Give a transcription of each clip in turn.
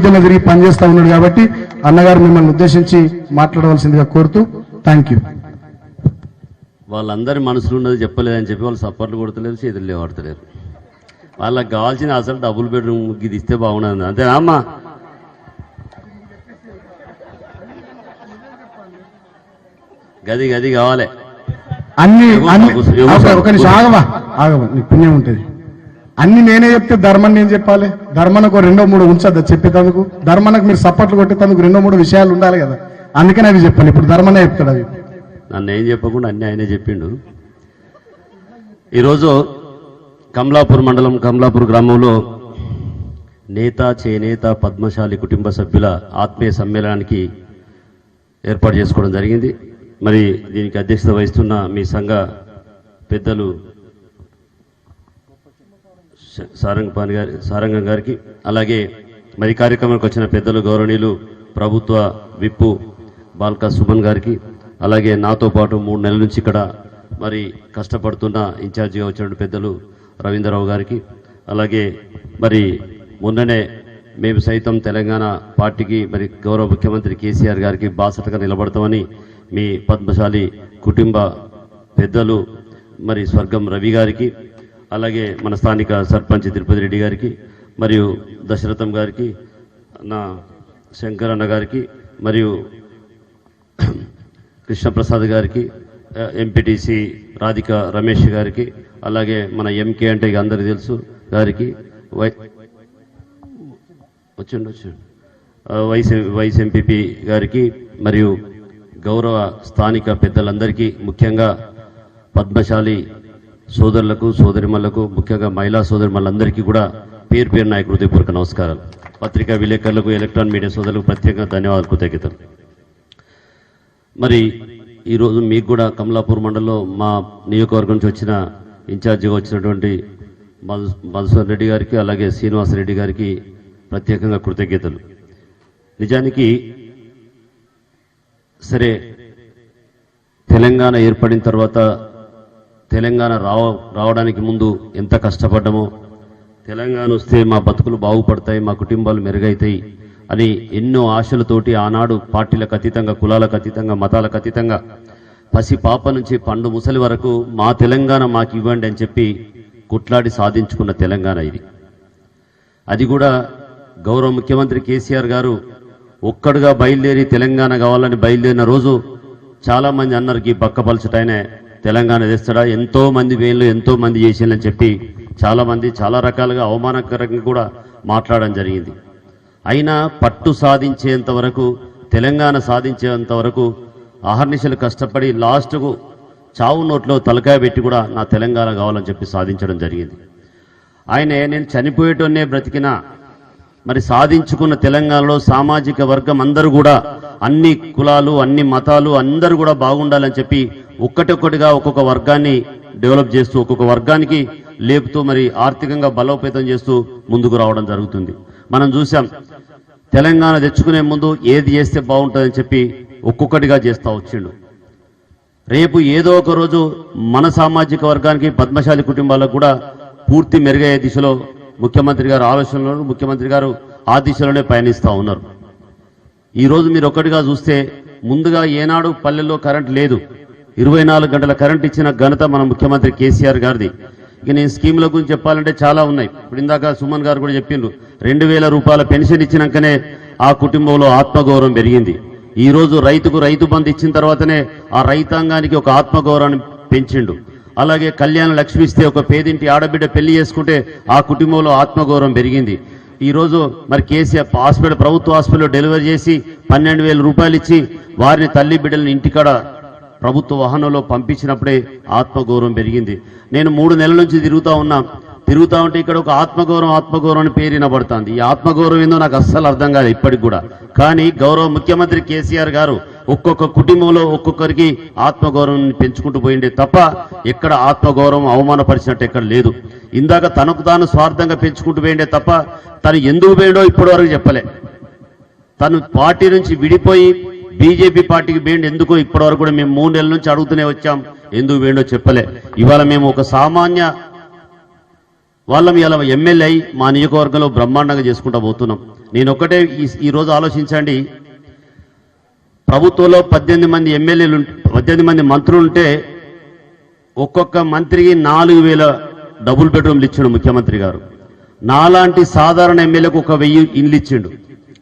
ఊరూరులో తిరిగి పనిచేస్తా ఉన్నాడు కాబట్టి అన్నగారు మిమ్మల్ని ఉద్దేశించి మాట్లాడవలసిందిగా కోరుతూ థ్యాంక్ యూ. వాళ్ళందరి మనసులో ఉన్నది చెప్పలేదని చెప్పి వాళ్ళు సపోర్ట్లు కొడతలేరు, చేతులు లేవాడతలేరు. వాళ్ళకి కావాల్సిన అసలు డబుల్ బెడ్రూమ్ ఇది ఇస్తే బాగున్నది అంతేనా అమ్మా? గది గది కావాలి. అన్ని ఒక నిమిషం ఆగవా నీకు పుణ్యం ఉంటుంది. అన్ని నేనే చెప్తే ధర్మం నేను చెప్పాలి. ధర్మనకు 2-3 ఉంచద్దా చెప్పేందుకు? ధర్మనకు మీరు సపోర్ట్లు కొట్టేందుకు 2-3 విషయాలు ఉండాలి కదా, అందుకనే అవి చెప్పాలి. ఇప్పుడు ధర్మనే చెప్తాడు అవి. నన్ను ఏం చెప్పకుండా అన్ని ఆయనే చెప్పిండు. ఈరోజు కమలాపూర్ మండలం కమలాపూర్ గ్రామంలో నేత చేనేత పద్మశాలి కుటుంబ సభ్యుల ఆత్మీయ సమ్మేళనానికి ఏర్పాటు చేసుకోవడం జరిగింది. మరి దీనికి అధ్యక్షత వహిస్తున్న మీ సంఘ పెద్దలు సారంగం గారికి, అలాగే మరి కార్యక్రమానికి వచ్చిన పెద్దలు గౌరవనీయులు ప్రభుత్వ విప్పు బాల్కా సుమన్ గారికి, అలాగే నాతో పాటు 3 నెలల నుంచి ఇక్కడ మరి కష్టపడుతున్న ఇన్ఛార్జిగా వచ్చిన పెద్దలు రవీంద్రరావు గారికి, అలాగే మరి మొన్ననే మేము సైతం తెలంగాణ పార్టీకి మరి గౌరవ ముఖ్యమంత్రి కేసీఆర్ గారికి బాసటగా నిలబడతామని మీ పద్మశాలి కుటుంబ పెద్దలు మరి స్వర్గం రవి గారికి, అలాగే మన స్థానిక సర్పంచ్ తిరుపతి రెడ్డి గారికి, మరియు దశరథం గారికి, నా శంకర్ అన్న గారికి, మరియు కృష్ణప్రసాద్ గారికి, ఎంపీటీసీ రాధిక రమేష్ గారికి, అలాగే మన ఎంకే అంటే ఇక అందరికీ తెలుసు గారికి, వైస్ ఎంపీపీ గారికి, మరియు గౌరవ స్థానిక పెద్దలందరికీ, ముఖ్యంగా పద్మశాలి సోదరులకు సోదరిమల్లకు, ముఖ్యంగా మహిళా సోదరిమల్లందరికీ కూడా పేరు పేరు నాయకు హృదయపూర్వక నమస్కారాలు. పత్రికా విలేకరులకు, ఎలక్ట్రానిక్ మీడియా సోదరులకు ప్రత్యేకంగా ధన్యవాదాలు, కృతజ్ఞతలు. మరి ఈరోజు మీకు కూడా కమలాపూర్ మండలంలో మా నియోజకవర్గం నుంచి వచ్చిన ఇన్ఛార్జిగా వచ్చినటువంటి మధుసూదన్ రెడ్డి గారికి, అలాగే శ్రీనివాసరెడ్డి గారికి ప్రత్యేకంగా కృతజ్ఞతలు. నిజానికి సరే, తెలంగాణ ఏర్పడిన తర్వాత తెలంగాణ రావడానికి ముందు ఎంత కష్టపడ్డామో, తెలంగాణ వస్తే మా బతుకులు బాగుపడతాయి, మా కుటుంబాలు మెరుగైతాయి అని ఎన్నో ఆశలతోటి ఆనాడు పార్టీలకు అతీతంగా, కులాలకు అతీతంగా, మతాలకు అతీతంగా పసి పాప నుంచి పండు ముసలి వరకు మా తెలంగాణ మాకు ఇవ్వండి అని చెప్పి కొట్లాడి సాధించుకున్న తెలంగాణ ఇది. అది కూడా గౌరవ ముఖ్యమంత్రి కేసీఆర్ గారు ఒక్కడుగా బయలుదేరి తెలంగాణ కావాలని బయలుదేరిన రోజు చాలామంది అన్నరికి పక్కపలచటైనా తెలంగాణ తెస్తాడా, ఎంతో మంది వేళ్ళు ఎంతో మంది చేసిందని చెప్పి చాలామంది చాలా రకాలుగా అవమానకరంగా కూడా మాట్లాడడం జరిగింది. అయినా పట్టు సాధించేంత వరకు, తెలంగాణ సాధించేంత వరకు అహర్నిశలు కష్టపడి లాస్ట్కు చావు నోట్లో తలకాయ పెట్టి కూడా నా తెలంగాణ కావాలని చెప్పి సాధించడం జరిగింది. ఆయనే నేను చనిపోయేటోనే బ్రతికినా మరి సాధించుకున్న తెలంగాణలో సామాజిక వర్గం అందరూ కూడా, అన్ని కులాలు అన్ని మతాలు అందరూ కూడా బాగుండాలని చెప్పి ఒక్కటొక్కటిగా ఒక్కొక్క వర్గాన్ని డెవలప్ చేస్తూ, ఒక్కొక్క వర్గానికి లేపుతూ, మరి ఆర్థికంగా బలోపేతం చేస్తూ ముందుకు రావడం జరుగుతుంది. మనం చూసాం, తెలంగాణ తెచ్చుకునే ముందు ఏది చేస్తే బాగుంటుందని చెప్పి ఒక్కొక్కటిగా చేస్తూ వచ్చిండు. రేపు ఏదో ఒక రోజు మన సామాజిక వర్గానికి, పద్మశాలి కుటుంబాలకు కూడా పూర్తి మెరుగయ్యే దిశలో ముఖ్యమంత్రి గారు ఆలోచనలో, ముఖ్యమంత్రి గారు ఆ దిశలోనే పయనిస్తూ ఉన్నారు. ఈరోజు మీరు ఒక్కటిగా చూస్తే, ముందుగా ఏనాడు పల్లెల్లో కరెంట్ లేదు, 24 గంటల కరెంట్ ఇచ్చిన ఘనత మన ముఖ్యమంత్రి కేసీఆర్ గారిది. ఇక నేను స్కీముల గురించి చెప్పాలంటే చాలా ఉన్నాయి. ఇప్పుడు ఇందాక సుమన్ గారు కూడా చెప్పిండ్రు, 2000 రూపాయల పెన్షన్ ఇచ్చినాకనే ఆ కుటుంబంలో ఆత్మగౌరవం పెరిగింది. ఈరోజు రైతుకు రైతు బంధు ఇచ్చిన తర్వాతనే ఆ రైతాంగానికి ఒక ఆత్మగౌరవాన్ని పెంచిండు. అలాగే కళ్యాణ లక్ష్మి ఇస్తే, ఒక పేదింటి ఆడబిడ్డ పెళ్లి చేసుకుంటే ఆ కుటుంబంలో ఆత్మగౌరవం పెరిగింది. ఈరోజు మరి కేసీఆర్ హాస్పిటల్, ప్రభుత్వ హాస్పిటల్లో డెలివరీ చేసి 12,000 రూపాయలు ఇచ్చి వారిని, తల్లి బిడ్డలను ఇంటికాడ ప్రభుత్వ వాహనంలో పంపించినప్పుడే ఆత్మగౌరవం పెరిగింది. నేను 3 నెలల నుంచి తిరుగుతూ ఉంటే ఇక్కడ ఒక ఆత్మగౌరవం అని పేరు వినబడుతుంది. ఈ ఆత్మగౌరవం ఏందో నాకు అస్సలు అర్థం కాదు ఇప్పటికి కూడా. కానీ గౌరవ ముఖ్యమంత్రి కేసీఆర్ గారు ఒక్కొక్క కుటుంబంలో ఒక్కొక్కరికి ఆత్మగౌరవం పెంచుకుంటూ పోయిండే తప్ప ఎక్కడ ఆత్మగౌరవం అవమానపరిచినట్టు ఎక్కడ లేదు. ఇందాక తనకు తాను స్వార్థంగా పెంచుకుంటూ పోయిండే తప్ప తను ఎందుకు పోయిండో ఇప్పటి వరకు చెప్పలే. తను పార్టీ నుంచి విడిపోయి బీజేపీ పార్టీకి పోయిండు ఎందుకో ఇప్పటి వరకు కూడా మేము 3 నెలల నుంచి అడుగుతూనే వచ్చాం, ఎందుకు పోయిండో చెప్పలే. ఇవాళ మేము ఒక సామాన్య వాళ్ళం ఇలా ఎమ్మెల్యే అయి మా నియోజకవర్గంలో బ్రహ్మాండంగా చేసుకుంటూ పోతున్నాం. నేను ఒక్కటే ఈరోజు ఆలోచించండి, ప్రభుత్వంలో 18 మంది ఎమ్మెల్యేలు 18 మంది మంత్రులు ఉంటే ఒక్కొక్క మంత్రికి 4,000 డబుల్ బెడ్రూమ్లు ఇచ్చిండు ముఖ్యమంత్రి గారు. నాలాంటి సాధారణ ఎమ్మెల్యేకు 1,000 ఇండ్లు ఇచ్చిండు.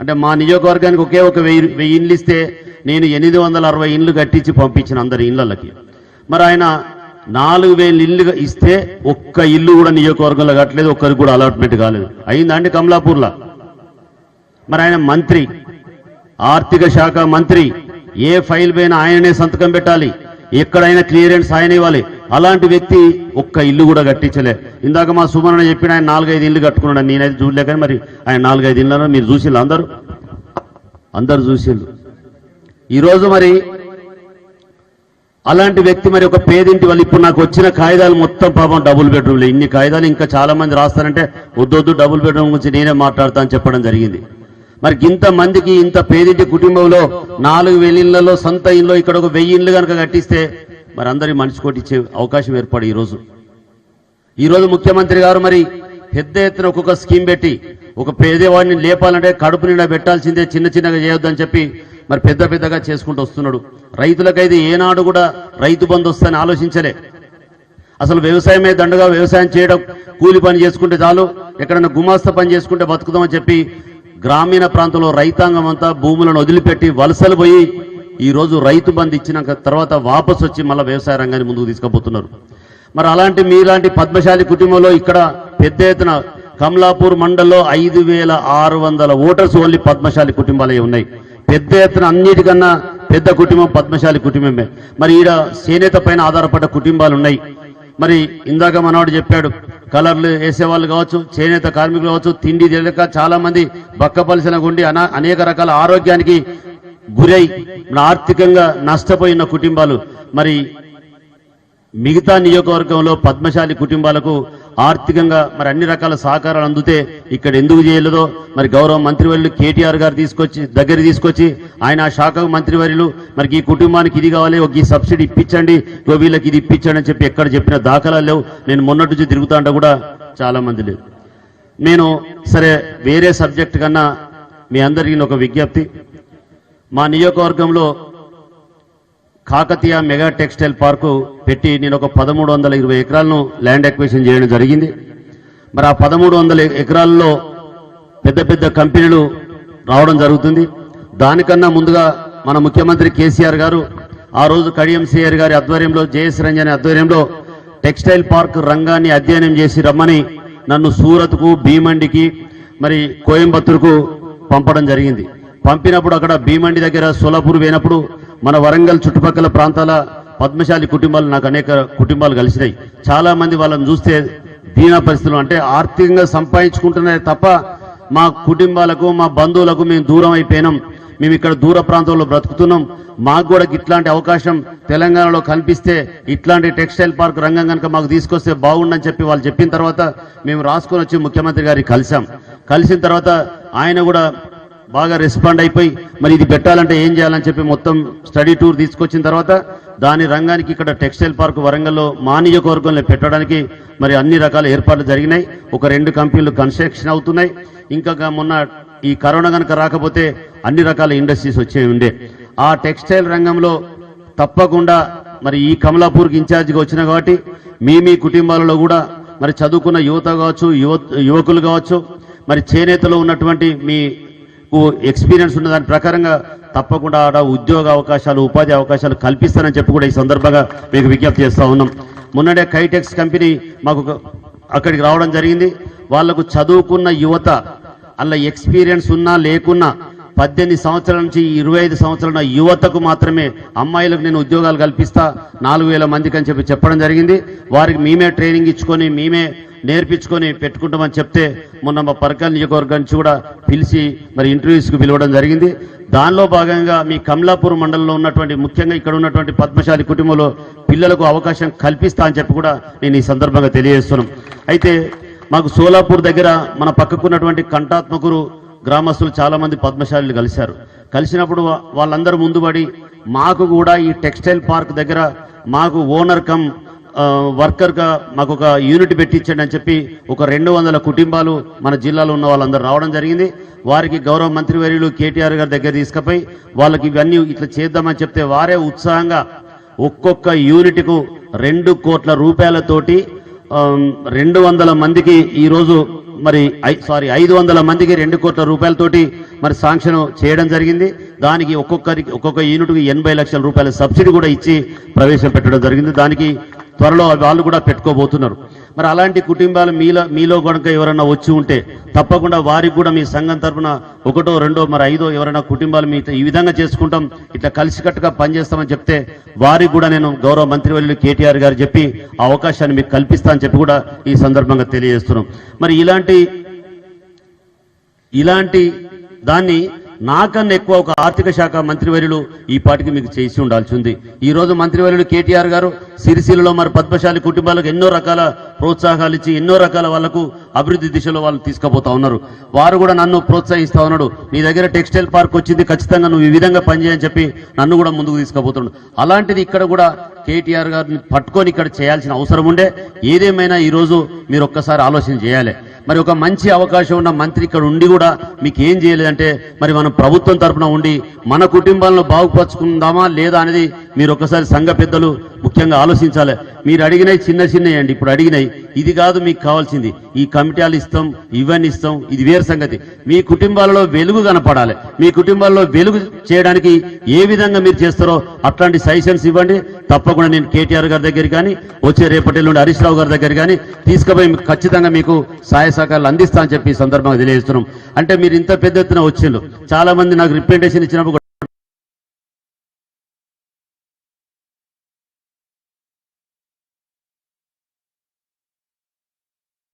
అంటే మా నియోజకవర్గానికి ఒకే 1,000 ఇండ్లు ఇస్తే నేను 860 ఇండ్లు కట్టించి పంపించిన అందరి ఇళ్లకి. మరి ఆయన 4,000 ఇల్లు ఇస్తే ఒక్క ఇల్లు కూడా నియోజకవర్గంలో కట్టలేదు, ఒక్కరికి కూడా అలాట్మెంట్ కాలేదు. అయిందండి కమలాపూర్లో. మరి ఆయన మంత్రి, ఆర్థిక శాఖ మంత్రి, ఏ ఫైల్ పైన ఆయననే సంతకం పెట్టాలి, ఎక్కడైనా క్లియరెన్స్ ఆయన ఇవ్వాలి. అలాంటి వ్యక్తి ఒక్క ఇల్లు కూడా కట్టించలే. ఇందాక మా సుమన చెప్పిన ఆయన 4-5 ఇల్లు కట్టుకున్నాడు, నేనైతే చూడలే. కానీ మరి ఆయన 4-5 ఇళ్ళను మీరు చూసిల్లు, అందరూ చూసిల్లు. ఈరోజు మరి అలాంటి వ్యక్తి మరి ఒక పేదింటి వాళ్ళు, ఇప్పుడు నాకు వచ్చిన కాగితాలు మొత్తం పాపం డబుల్ బెడ్రూమ్లు. ఇన్ని కాగితాలు ఇంకా చాలా మంది రాస్తారంటే వద్దొద్దు డబుల్ బెడ్రూమ్ గురించి నేనే మాట్లాడతా అని చెప్పడం జరిగింది. మరి ఇంత మందికి, ఇంత పేదింటి కుటుంబంలో 4,000 ఇళ్లలో సొంత ఇల్లు ఇక్కడ ఒక 1,000 ఇళ్ళు కనుక కట్టిస్తే మరి అందరి మనిషి కొట్టించే అవకాశం ఏర్పడి ఈరోజు ముఖ్యమంత్రి గారు మరి పెద్ద ఎత్తున ఒక్కొక్క స్కీమ్ పెట్టి ఒక పేదవాడిని లేపాలంటే కడుపు నిండా పెట్టాల్సిందే, చిన్న చిన్నగా చేయొద్దని చెప్పి మరి పెద్దగా చేసుకుంటూ వస్తున్నాడు. రైతులకైతే ఏనాడు కూడా రైతు బంధు వస్తుందని ఆలోచించలే. అసలు వ్యవసాయమే దండగా, వ్యవసాయం చేయడం, కూలి పని చేసుకుంటే చాలు, ఎక్కడైనా గుమాస్తా పని చేసుకుంటే బతుకుతామని చెప్పి గ్రామీణ ప్రాంతంలో రైతాంగం అంతా భూములను వదిలిపెట్టి వలసలు పోయి ఈరోజు రైతు బంధు ఇచ్చినాక తర్వాత వాపసు వచ్చి మళ్ళీ వ్యవసాయ రంగాన్ని ముందుకు తీసుకుపోతున్నారు. మరి అలాంటి మీలాంటి పద్మశాలి కుటుంబంలో ఇక్కడ పెద్ద ఎత్తున కమలాపూర్ మండల్లో 5,600 ఓటర్స్ ఓన్లీ పద్మశాలి కుటుంబాలే ఉన్నాయి. పెద్ద ఎత్తున అన్నిటికన్నా పెద్ద కుటుంబం పద్మశాలి కుటుంబమే. మరి ఈడ చేనేత పైన ఆధారపడ్డ కుటుంబాలు ఉన్నాయి. మరి ఇందాక మనవాడు చెప్పాడు, కలర్లు వేసేవాళ్ళు కావచ్చు, చేనేత కార్మికులు కావచ్చు, తిండి తెలియక చాలా మంది బక్కపలిసిన గుండి అనేక రకాల ఆరోగ్యానికి గురై ఆర్థికంగా నష్టపోయిన కుటుంబాలు. మరి మిగతా నియోజకవర్గంలో పద్మశాలి కుటుంబాలకు ఆర్థికంగా మరి అన్ని రకాల సహకారాలు అందుతే ఇక్కడ ఎందుకు చేయలేదో మరి గౌరవ మంత్రివర్యులు కేటీఆర్ గారు తీసుకొచ్చి ఆయన ఆ శాఖ మంత్రివర్యులు మరి ఈ కుటుంబానికి ఇది కావాలి, ఒక ఈ సబ్సిడీ ఇప్పించండి, వీళ్ళకి ఇది ఇప్పించండి అని చెప్పి ఎక్కడ చెప్పిన దాఖలాలు లేవు. నేను మొన్నటి నుంచి తిరుగుతా అంటే కూడా చాలా మంది లేదు. నేను సరే వేరే సబ్జెక్ట్ కన్నా మీ అందరికీ ఒక విజ్ఞప్తి, మా నియోజకవర్గంలో కాకతీయ మెగా టెక్స్టైల్ పార్కు పెట్టి నేను ఒక 1,320 ఎకరాలను ల్యాండ్ ఎక్విజిషన్ చేయడం జరిగింది. మరి ఆ 1,300 ఎకరాల్లో పెద్ద కంపెనీలు రావడం జరుగుతుంది. దానికన్నా ముందుగా మన ముఖ్యమంత్రి కేసీఆర్ గారు ఆ రోజు కడియం సిఆర్ గారి ఆధ్వర్యంలో, జేఎస్ రంజన్ ఆధ్వర్యంలో టెక్స్టైల్ పార్క్ రంగాన్ని అధ్యయనం చేసి రమ్మని నన్ను సూరత్కు, భీమండికి, మరి కోయంబత్తూరుకు పంపడం జరిగింది. పంపినప్పుడు అక్కడ భీమండి దగ్గర సోలాపూర్ పోయినప్పుడు మన వరంగల్ చుట్టుపక్కల ప్రాంతాల పద్మశాలి కుటుంబాలు నాకు అనేక కుటుంబాలు కలిసినాయి. చాలా మంది వాళ్ళని చూస్తే దీన పరిస్థితులు, అంటే ఆర్థికంగా సంపాదించుకుంటున్నారే తప్ప మా కుటుంబాలకు, మా బంధువులకు మేము దూరం అయిపోయినాం, మేము ఇక్కడ దూర ప్రాంతంలో బ్రతుకుతున్నాం, మాకు కూడా ఇట్లాంటి అవకాశం తెలంగాణలో కనిపిస్తే ఇట్లాంటి టెక్స్టైల్ పార్క్ రంగం కనుక మాకు తీసుకొస్తే బాగుండని చెప్పి వాళ్ళు చెప్పిన తర్వాత మేము రాసుకొని వచ్చి ముఖ్యమంత్రి గారికి కలిసిన తర్వాత ఆయన కూడా బాగా రెస్పాండ్ అయిపోయి మరి ఇది పెట్టాలంటే ఏం చేయాలని చెప్పి మొత్తం స్టడీ టూర్ తీసుకొచ్చిన తర్వాత దాని రంగానికి ఇక్కడ టెక్స్టైల్ పార్క్ వరంగల్లో మా నియోజకవర్గంలో పెట్టడానికి మరి అన్ని రకాల ఏర్పాట్లు జరిగినాయి. ఒక 2 కంపెనీలు కన్స్ట్రక్షన్ అవుతున్నాయి. ఇంకా మొన్న ఈ కరోనా కనుక రాకపోతే అన్ని రకాల ఇండస్ట్రీస్ వచ్చేవి ఉండే. ఆ టెక్స్టైల్ రంగంలో తప్పకుండా మరి ఈ కమలాపూర్కి ఇన్ఛార్జిగా వచ్చిన కాబట్టి మీ కుటుంబాలలో కూడా మరి చదువుకున్న యువత కావచ్చు, యువకులు కావచ్చు, మరి చేనేతలో ఉన్నటువంటి మీ ఎక్స్పీరియన్స్ ఉన్న దాని ప్రకారంగా తప్పకుండా ఆడ ఉద్యోగ అవకాశాలు, ఉపాధి అవకాశాలు కల్పిస్తానని చెప్పి కూడా ఈ సందర్భంగా మీకు విజ్ఞప్తి చేస్తూ ఉన్నాం. మొన్ననే కైటెక్స్ కంపెనీ మాకు అక్కడికి రావడం జరిగింది. వాళ్లకు చదువుకున్న యువత, అలా ఎక్స్పీరియన్స్ ఉన్నా లేకున్నా 18 సంవత్సరాల నుంచి 25 సంవత్సరాల యువతకు మాత్రమే, అమ్మాయిలకు నేను ఉద్యోగాలు కల్పిస్తా 4,000 మందికి అని చెప్పడం జరిగింది. వారికి మేమే ట్రైనింగ్ ఇచ్చుకొని మేమే నేర్పించుకొని పెట్టుకుంటామని చెప్తే మొన్న మా పరకాల నియోజకవర్గం నుంచి కూడా పిలిచి మరి ఇంటర్వ్యూస్కి పిలవడం జరిగింది. దానిలో భాగంగా మీ కమలాపూర్ మండలంలో ఉన్నటువంటి, ముఖ్యంగా ఇక్కడ ఉన్నటువంటి పద్మశాలి కుటుంబంలో పిల్లలకు అవకాశం కల్పిస్తా అని చెప్పి కూడా నేను ఈ సందర్భంగా తెలియజేస్తున్నాం. అయితే మాకు సోలాపూర్ దగ్గర మన పక్కకున్నటువంటి కంఠాత్మకూరు గ్రామస్తులు చాలా మంది పద్మశాలిలు కలిసినప్పుడు వాళ్ళందరూ ముందుపడి మాకు కూడా ఈ టెక్స్టైల్ పార్క్ దగ్గర మాకు ఓనర్ కమ్ వర్కర్గా మాకు ఒక యూనిట్ పెట్టించండి అని చెప్పి ఒక 200 కుటుంబాలు మన జిల్లాలో ఉన్న వాళ్ళందరూ రావడం జరిగింది. వారికి గౌరవ మంత్రివర్యులు కేటీఆర్ గారి దగ్గర తీసుకుపోయి వాళ్ళకి ఇవన్నీ ఇట్లా చేద్దామని చెప్తే వారే ఉత్సాహంగా ఒక్కొక్క యూనిట్కు 2 కోట్ల రూపాయలతోటి 200 మందికి ఈరోజు మరి 500 మందికి 2 కోట్ల రూపాయలతోటి మరి శాంక్షన్ చేయడం జరిగింది. దానికి ఒక్కొక్క యూనిట్కి 80 లక్షల రూపాయల సబ్సిడీ కూడా ఇచ్చి ప్రవేశపెట్టడం జరిగింది. దానికి త్వరలో వాళ్ళు కూడా పెట్టుకోబోతున్నారు. మరి అలాంటి కుటుంబాలు మీలో కనుక ఎవరైనా వచ్చి ఉంటే తప్పకుండా వారికి కూడా మీ సంఘం తరఫున 1, 2 మరి 5 ఎవరైనా కుటుంబాలు మీ ఈ విధంగా చేసుకుంటాం, ఇట్లా కలిసికట్టుగా పనిచేస్తామని చెప్తే వారికి కూడా నేను గౌరవ మంత్రివర్యులు కేటీఆర్ గారు చెప్పి ఆ అవకాశాన్ని మీకు కల్పిస్తా అని చెప్పి కూడా ఈ సందర్భంగా తెలియజేస్తున్నాం. మరి ఇలాంటి దాన్ని నాకన్నా ఎక్కువ ఒక ఆర్థిక శాఖ మంత్రివర్యులు ఈ పాటికి మీకు చేసి ఉండాల్సి ఉంది. ఈ రోజు మంత్రివర్యులు కేటీఆర్ గారు సిరిసిల్లలో మరి పద్మశాలి కుటుంబాలకు ఎన్నో రకాల ప్రోత్సాహాలు ఇచ్చి ఎన్నో రకాల వాళ్లకు అభివృద్ధి దిశలో వాళ్ళు తీసుకుపోతా ఉన్నారు. వారు కూడా నన్ను ప్రోత్సహిస్తా ఉన్నాడు. నీ దగ్గర టెక్స్టైల్ పార్క్ వచ్చింది, ఖచ్చితంగా నువ్వు ఈ విధంగా పనిచేయని చెప్పి నన్ను కూడా ముందుకు తీసుకుపోతున్నాడు. అలాంటిది ఇక్కడ కూడా కేటీఆర్ గారిని పట్టుకొని ఇక్కడ చేయాల్సిన అవసరం ఉండే. ఏదేమైనా ఈరోజు మీరు ఒక్కసారి ఆలోచన చేయాలి. మరి ఒక మంచి అవకాశం ఉన్న మంత్రి ఇక్కడ ఉండి కూడా మీకు ఏం చేయలేదంటే మరి మనం ప్రభుత్వం తరఫున ఉండి మన కుటుంబాలను బాగుపరుచుకుందామా లేదా అనేది మీరు ఒకసారి సంఘ పెద్దలు ముఖ్యంగా ఆలోచించాలి. మీరు అడిగినవి చిన్నవి అండి, ఇప్పుడు అడిగినాయి ఇది కాదు మీకు కావాల్సింది. ఈ కమిటీలు ఇస్తాం, ఇవన్నీ ఇస్తాం, ఇది వేరు సంగతి. మీ కుటుంబాలలో వెలుగు కనపడాలి. మీ కుటుంబాల్లో వెలుగు చేయడానికి ఏ విధంగా మీరు చేస్తారో అట్లాంటి సజెషన్స్ ఇవ్వండి. తప్పకుండా నేను కేటీఆర్ గారి దగ్గర కానీ వచ్చే రేపటి నుండి హరీష్ రావు గారి దగ్గర కానీ తీసుకుపోయి ఖచ్చితంగా మీకు సహాయ సహకారాలు అందిస్తా అని చెప్పి ఈ సందర్భంగా తెలియజేస్తున్నాం. అంటే మీరు ఇంత పెద్ద ఎత్తున వచ్చిండ్రు, చాలా మంది నాకు రిప్రజెంటేషన్ ఇచ్చినప్పుడు